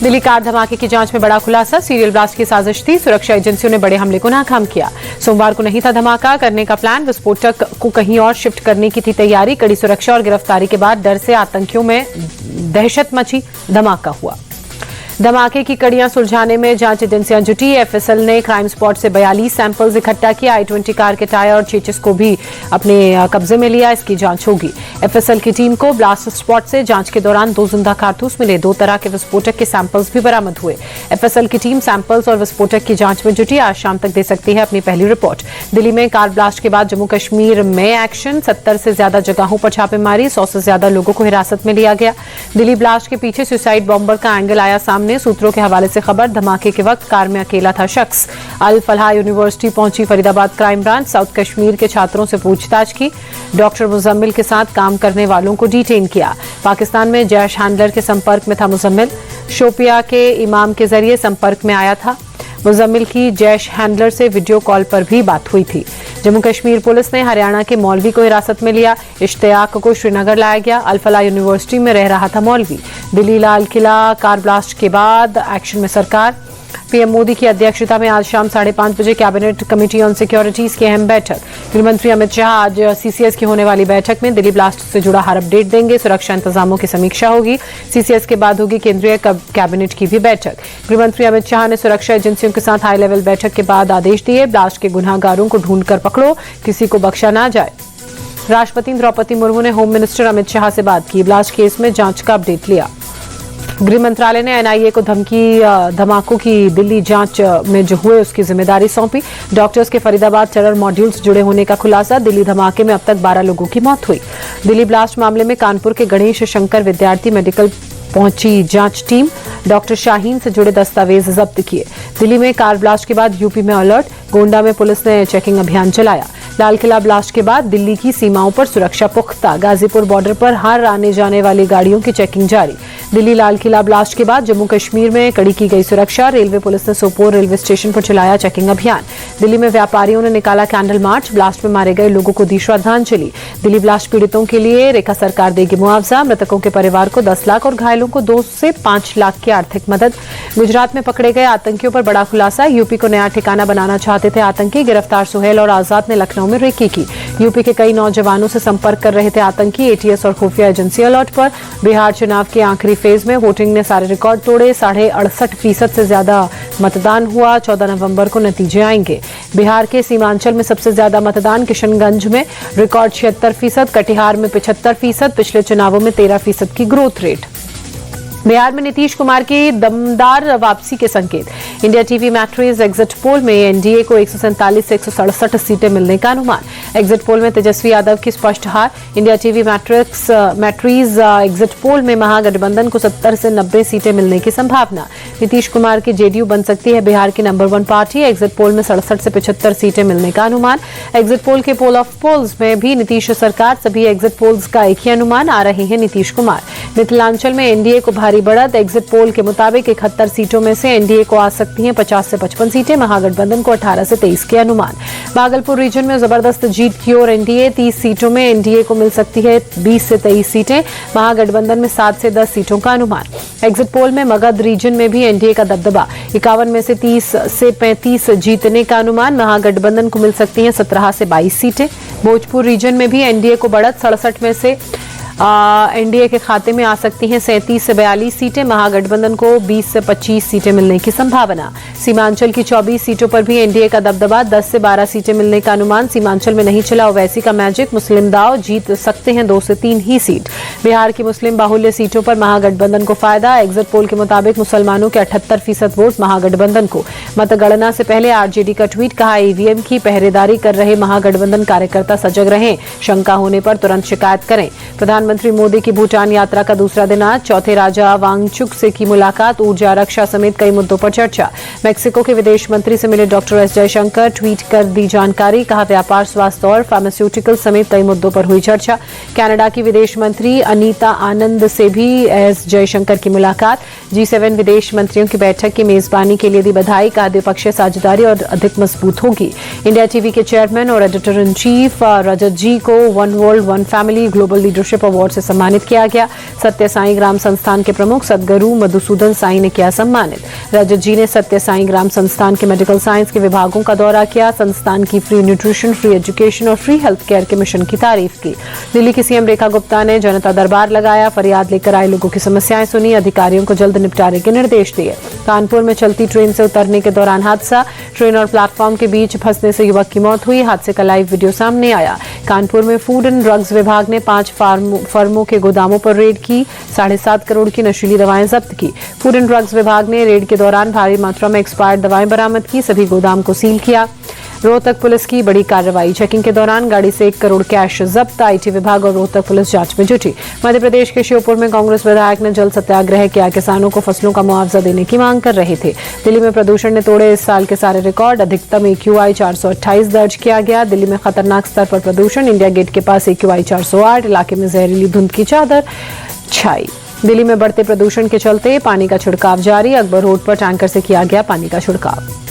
Delhi car धमाके की जांच में बड़ा खुलासा, सीरियल ब्लास्ट की साजिश थी, सुरक्षा एजेंसियों ने बड़े हमले को नाकाम किया। सोमवार को नहीं था धमाका करने का प्लान, विस्फोटक को कहीं और शिफ्ट करने की थी तैयारी। कड़ी सुरक्षा और गिरफ्तारी के बाद डर से आतंकियों में दहशत मची, धमाका हुआ। धमाके की कड़ियां सुलझाने में जांच एजेंसियां जुटी। एफएसएल ने क्राइम स्पॉट से 42 सैंपल्स इकट्ठा किया। i20 कार के टायर और चेचिस को भी अपने कब्जे में लिया। इसकी जांच होगी। एफएसएल की टीम को ब्लास्ट स्पॉट से जांच के दौरान 2 जिंदा कारतूस मिले। 2 तरह के विस्फोटक के सैंपल्स भी बरामद हुए। एफएसएल की टीम सैंपल्स और विस्फोटक की जांच में जुटी। आज शाम तक दे सकती है अपनी पहली रिपोर्ट। दिल्ली में कार ब्लास्ट के बाद जम्मू कश्मीर में एक्शन, 70 से ज्यादा जगहों पर छापेमारी, 100 से ज्यादा लोगों को हिरासत में लिया गया। दिल्ली ब्लास्ट के पीछे सुसाइड बॉम्बर का एंगल आया सामने। सूत्रों के हवाले से खबर, धमाके के वक्त कार में अकेला था शख्स। अल फलाह यूनिवर्सिटी पहुंची Faridabad crime branch, south Kashmir के छात्रों से पूछताछ की। डॉक्टर मुजम्मिल के साथ काम करने वालों को डिटेन किया। पाकिस्तान में जैश हैंडलर के संपर्क में था मुजम्मिल, शोपिया के इमाम के जरिए संपर्क में आया था। मुजम्मिल की जैश हैंडलर से वीडियो कॉल पर भी बात हुई थी। जम्मू कश्मीर पुलिस ने हरियाणा के मौलवी को हिरासत में लिया। इश्तियाक को श्रीनगर लाया गया। अल फलाह यूनिवर्सिटी में रह रहा था मौलवी। दिल्ली लाल किला कार ब्लास्ट के बाद एक्शन में सरकार। पीएम मोदी की अध्यक्षता में आज शाम 5:30 बजे कैबिनेट कमेटी ऑन सिक्योरिटीज की अहम बैठक। गृहमंत्री अमित शाह आज सीसीएस की होने वाली बैठक में दिल्ली ब्लास्ट से जुड़ा हर अपडेट देंगे। सुरक्षा इंतजामों की समीक्षा होगी। सीसीएस के बाद होगी केंद्रीय कैबिनेट की भी बैठक। गृहमंत्री अमित शाह ने सुरक्षा एजेंसियों के साथ हाई लेवल बैठक के बाद आदेश दिए, ब्लास्ट के गुनाहगारों को ढूंढकर पकड़ो, किसी को बख्शा ना जाए। राष्ट्रपति द्रौपदी मुर्मू ने होम मिनिस्टर अमित शाह से बात की। ब्लास्ट केस में जांच का अपडेट लिया। गृह मंत्रालय ने एनआईए को धमाकों की दिल्ली जांच में जो हुए उसकी जिम्मेदारी सौंपी। डॉक्टर्स के फरीदाबाद टेरर मॉड्यूल से जुड़े होने का खुलासा। दिल्ली धमाके में अब तक 12 लोगों की मौत हुई। दिल्ली ब्लास्ट मामले में कानपुर के गणेश शंकर विद्यार्थी मेडिकल पहुंची जांच टीम। डॉक्टर शाहीन से जुड़े दस्तावेज जब्त किए। दिल्ली में कार ब्लास्ट के बाद यूपी में अलर्ट। गोंडा में पुलिस ने चेकिंग अभियान चलाया। लाल किला ब्लास्ट के बाद दिल्ली की सीमाओं पर सुरक्षा पुख्ता। गाजीपुर बॉर्डर पर हर आने जाने वाली गाड़ियों की चेकिंग जारी। दिल्ली लाल किला ब्लास्ट के बाद जम्मू कश्मीर में कड़ी की गई सुरक्षा। रेलवे पुलिस ने सोपोर रेलवे स्टेशन पर चलाया चेकिंग अभियान। दिल्ली में व्यापारियों ने निकाला कैंडल मार्च। ब्लास्ट में मारे गए लोगों को दी श्रद्धांजलि। दिल्ली ब्लास्ट पीड़ितों के लिए रेखा सरकार देगी मुआवजा। मृतकों के परिवार को 10 लाख और घायलों को 2 से 5 लाख की आर्थिक मदद। गुजरात में पकड़े गए आतंकियों पर बड़ा खुलासा। यूपी को नया ठिकाना बनाना चाहते थे आतंकी। गिरफ्तार सुहेल और आजाद ने लखनऊ में रेकी की। यूपी के कई नौजवानों से संपर्क कर रहे थे आतंकी। एटीएस और खुफिया एजेंसी अलर्ट पर। बिहार चुनाव के आखिरी फेज में वोटिंग ने सारे रिकॉर्ड तोड़े। 68.5% से ज्यादा मतदान हुआ। 14 नवंबर को नतीजे आएंगे। बिहार के सीमांचल में सबसे ज्यादा मतदान किशनगंज में, रिकॉर्ड 76%। कटिहार में 75%। पिछले चुनावों में 13% की ग्रोथ रेट। बिहार में नीतीश कुमार की दमदार वापसी के संकेत। इंडिया टीवी मैट्रिज एग्जिट पोल में एनडीए को 147 से 167 सीटें मिलने का अनुमान। एग्जिट पोल में तेजस्वी यादव की स्पष्ट हार। इंडिया टीवी मैट्रिज एग्जिट पोल में महागठबंधन को 70 से 90 सीटें मिलने की संभावना। नीतीश कुमार की जेडीयू बन सकती है बिहार की नंबर 1 पार्टी। एग्जिट पोल में 67 से 75 सीटें मिलने का अनुमान। एग्जिट पोल के पोल ऑफ पोल्स में भी नीतीश सरकार। सभी एग्जिट पोल्स का एक ही अनुमान, आ रहे हैं नीतीश कुमार। मिथिलांचल में एनडीए को भारी बढ़त। एग्जिट पोल के मुताबिक 71 सीटों में से एनडीए को आ सकती हैं 50 से 55 सीटें। महागठबंधन को 18 से 23 के अनुमान। भागलपुर रीजन में जबरदस्त जीत की ओर एनडीए। 30 सीटों में एनडीए को मिल सकती है 20 से 23 सीटें। महागठबंधन में 7 से 10 सीटों का अनुमान। एग्जिट पोल में मगध रीजन में भी एनडीए का दबदबा। 51 में से 30 से 35 जीतने का अनुमान। महागठबंधन को मिल सकती हैं 17 से 22 सीटें। भोजपुर रीजन में भी एनडीए को बढ़त। 67 में से एनडीए के खाते में आ सकती हैं 37 से 42 सीटें। महागठबंधन को 20 से 25 सीटें मिलने की संभावना। सीमांचल की 24 सीटों पर भी एनडीए का दबदबा। 10 से 12 सीटें मिलने का अनुमान। सीमांचल में नहीं चला ओवैसी का मैजिक। मुस्लिम दाव जीत सकते हैं 2 से 3 ही सीट। बिहार की मुस्लिम बाहुल्य सीटों पर महागठबंधन को फायदा। एग्जिट पोल के मुताबिक मुसलमानों के 78% वोट महागठबंधन को। मतगणना से पहले आरजेडी का ट्वीट, कहा ईवीएम की पहरेदारी कर रहे महागठबंधन कार्यकर्ता सजग रहें, शंका होने पर तुरंत शिकायत करें। प्रधानमंत्री मोदी की भूटान यात्रा का दूसरा दिन आज। चौथे राजा वांगचुक से की मुलाकात। ऊर्जा, रक्षा समेत कई मुद्दों पर चर्चा। मेक्सिको के विदेश मंत्री से मिले डॉक्टर एस जयशंकर। ट्वीट कर दी जानकारी, कहा व्यापार, स्वास्थ्य और फार्मास्यूटिकल समेत कई मुद्दों पर हुई चर्चा। कनाडा की विदेश मंत्री अनीता आनंद से भी एस जयशंकर की मुलाकात। G7 विदेश मंत्रियों की बैठक की मेजबानी के लिए दी बधाई, कहा द्विपक्षीय साझेदारी और अधिक मजबूत होगी। इंडिया टीवी के चेयरमैन और एडिटर इन चीफ रजत जी को one world one family global leadership award award से सम्मानित किया गया। सत्य साई ग्राम संस्थान के प्रमुख सदगुरु मधुसूदन साई ने किया सम्मानित। रजत जी ने सत्य साई ग्राम संस्थान के मेडिकल साइंस के विभागों का दौरा किया। संस्थान की फ्री न्यूट्रिशन, फ्री एजुकेशन और फ्री हेल्थ केयर के मिशन की तारीफ की। दिल्ली की सीएम रेखा गुप्ता ने जनता दरबार लगाया, फरियाद लेकर आए लोगों की समस्याएं सुनी, अधिकारियों को जल्द निपटारे के निर्देश दिए। कानपुर में चलती ट्रेन से उतरने के दौरान हादसा, ट्रेन और प्लेटफॉर्म के बीच फंसने से युवक की मौत हुई। हादसे का लाइव वीडियो सामने आया। कानपुर में फूड एंड ड्रग्स विभाग ने 5 फर्मों के गोदामों पर रेड की, 7.5 करोड़ की नशीली दवाएं जब्त की। फूड एंड ड्रग्स विभाग ने रेड के दौरान भारी मात्रा में एक्सपायर्ड दवाएं बरामद की, सभी गोदाम को सील किया। रोहतक पुलिस की बड़ी कार्रवाई, चेकिंग के दौरान गाड़ी से 1 करोड़ कैश जब्त। आईटी विभाग और रोहतक पुलिस जांच में जुटी। मध्य प्रदेश के श्योपुर में कांग्रेस विधायक ने जल सत्याग्रह किया, किसानों को फसलों का मुआवजा देने की मांग कर रहे थे। दिल्ली में प्रदूषण ने तोड़े इस साल के सारे रिकॉर्ड, अधिकतम AQI 428 दर्ज किया गया। दिल्ली में खतरनाक स्तर पर प्रदूषण, इंडिया गेट के पास AQI 408, इलाके में जहरीली धुंध की चादर छाई। दिल्ली में बढ़ते प्रदूषण के चलते पानी का छिड़काव जारी, अकबर रोड पर टैंकर से किया गया पानी का छिड़काव।